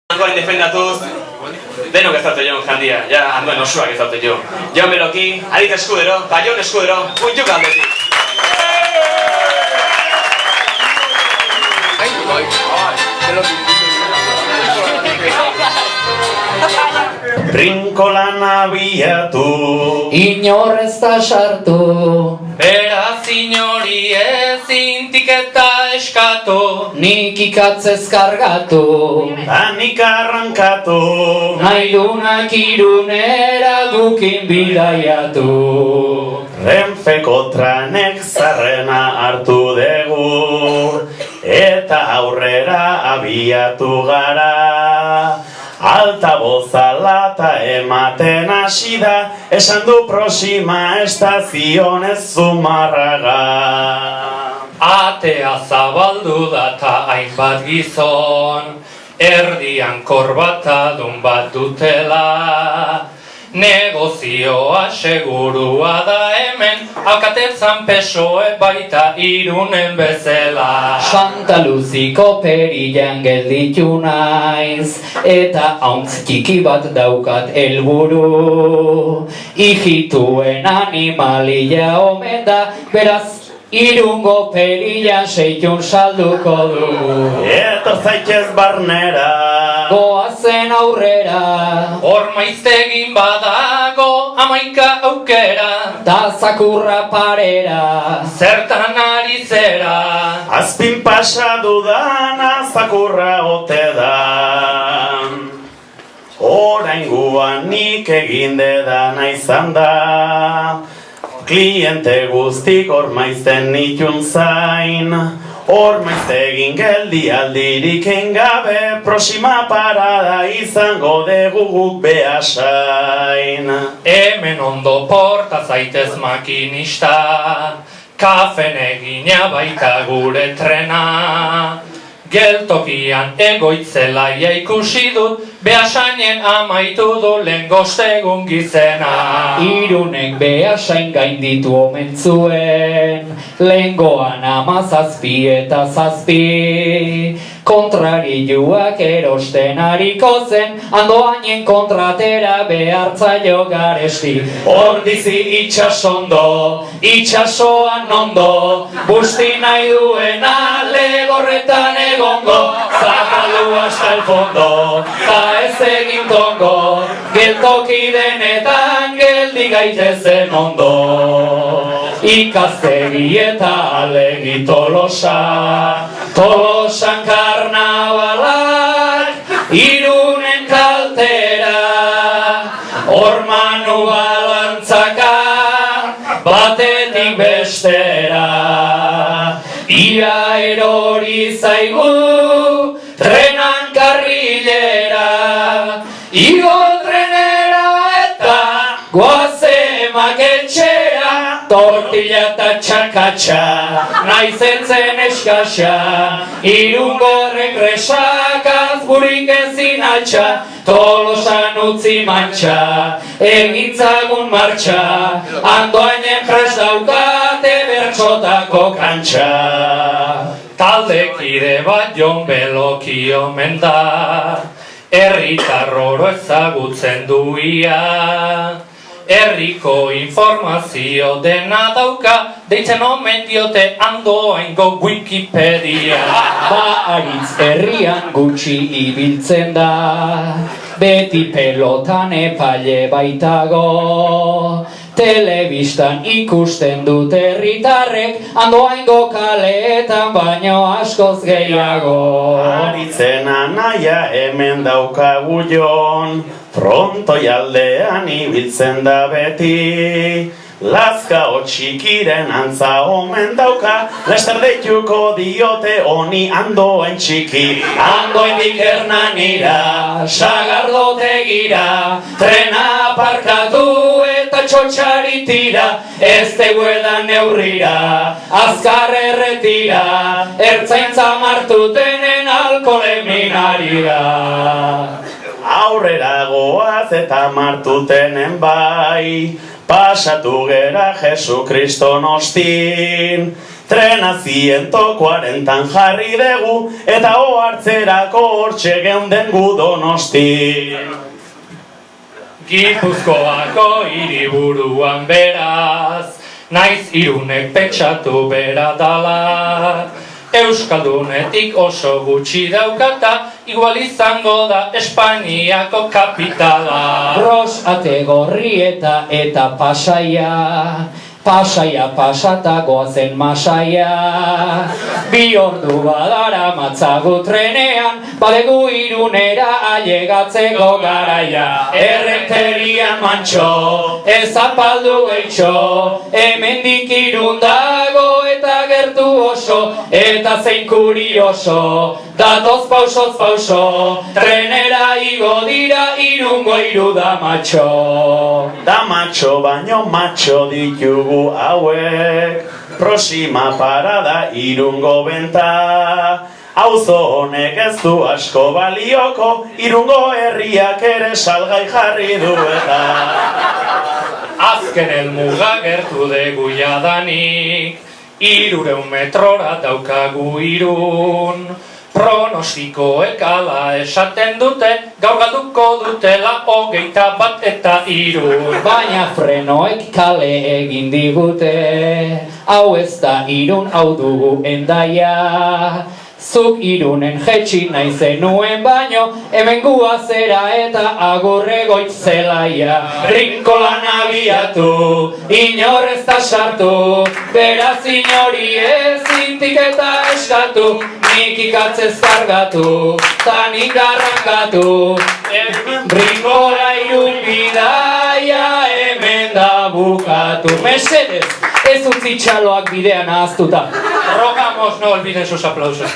Angoen defendatuz, denok ez daute joan jandia, ja angoen osoak ez daute jo. Jon Beloki, Arit Eskudero, eta Jon Eskudero, puntuk aldetik. Trinkolan abiatu, inor ez da sartu, beraz inori ezin tiketa eskatu, nik ikatzez kargatu, danik arrankatu, nahi dunak irunera gukin bidaiatu. Renfeko tranek zarrena hartu dugu, eta aurrera abiatu gara. Altabozalata ematen hasi da, esan du prosima estazionez Zumarraga. atea zabaldu da ta hainbat gizon, erdian korbatadun bat dutela. Negozioa segurua da hemen, alkatetzan PSOE baita Irunen bezala. Santa Luziko perillan gelditu naiz, eta hauntz txiki bat daukat helburu. Ijituen animalia omen da, beraz Irungo perillan seitun salduko dugu. Etor zaitez barnera, Goazen aurrera, Ormaiztegin badago 11 aukera, ta zakurra parera. zertan ari zera. azpin pasa dudana zakurra ote da. Oraingoan nik egin dedana izan da, kliente guztik ormaizten nitun zain. Ormaiztegin geldialdirik engabe, prosima parada izango dugu guk behasain. Hemen ondo porta zaitez makinista, kafen egina baita gure trena. Geltokian egoitzelaia ikusi dut, behasainen amaitu du lehen gostegun gizena. Irunek behasain gainditu omen zuen, lehengoan 17 eta 7. Kontrariuak erosten hariko zen, andoainen kontratera behartzaio garesti. Ordizi itxasondo, itxasoan ondo, busti nahi duena legorretan egongo, zapaldu hasta el fondo, ta ez egin tongo, geltoki denetan geldi gaitezen ondo. Ikaztegi eta alegi Tolosa, Tolosan karnabalak, Irunen kaltera, Ormanu balantzaka, batetik bestera. Ia erori zaigu, trenan karrilera, igo trenera eta goaze maketxera, tortilla eta txakatxa, naizetzen eskaxa, Irungo regresakaz burik ezin altxa, Tolosan utzi mantxa, egintzagun martxa, Andoainen prest daukate bertxotako kantxa. Taldekide bat Jon Beloki omen da, herritar oro ezagutzen duia. Herriko informazio dena dauka, deitzen omen diote Andoaingo Wikipedia. Aritz herrian gutxi ibiltzen da, beti pelotan epaile baitago. Telebistan ikusten dut herritarrek, Andoaingo kaleetan baino askoz gehiago. Aritzena naia hemen daukagu Jon, frontoi aldean ibiltzen da beti. Lazkao txikiren antza omen dauka, lester deituko diote honi Andoain txiki. Andoaindik Hernanira, Sagardotegira, trena aparkatu eta txotxari tira, ez teguedan neurrira, azkar erretira, ertzaintza martutenen alkoleminarira. Aurrera goaz eta martutenen bai, pasatu gera Jesu Kriston ostin. Trena 140 jarri dugu, eta ohartzerako hortxe geunden gu Donosti. Gipuzkoako hiriburuan beraz, naiz Irunek pentsatu bera dala. Euskaldunetik oso gutxi daukata, igual izango da Espainiako kapitala. Gros Ategorrieta eta Pasaia, Pasaia pasata goazen Masaia. 2 ordu badara matzagu trenean, badegu Irunera ailegatzeko garaia. Errenterian mantxo, ez apaldu geitxo, hemendik Irun dago eta gertu oso, eta zein kurioso, datoz pausoz pauso, trenera igo dira Irungo Iru da matxo. Da matxo baino matxo ditugu hauek, prosima parada Irungo benta. Auzo honek ez du asko balioko, Irungo herriak ere salgai jarri du eta. Azken helmuga gertu dugu jadanik, 300 metrora daukagu Irun. Pronostikoek ala esaten dute, gaur galduko dutela 21 eta 3. Baina frenoek kale egin digute, hau ez da Irun, hau dugu Hendaia. Zuk Irunen jetxi nahi zenuen baino, hemen guazera eta agurre goitz zelaia. Rinkolan abiatu, inor ez da sartu, beraz inori ezintik eta eskatu, nik ikatzez kargatu, ta nik arrankatu. Rinkola Irun bidaia hemen da bukatu. Mesedez, ez utzi txaloak bidean ahaztuta. Rogamos no olviden sus aplausos.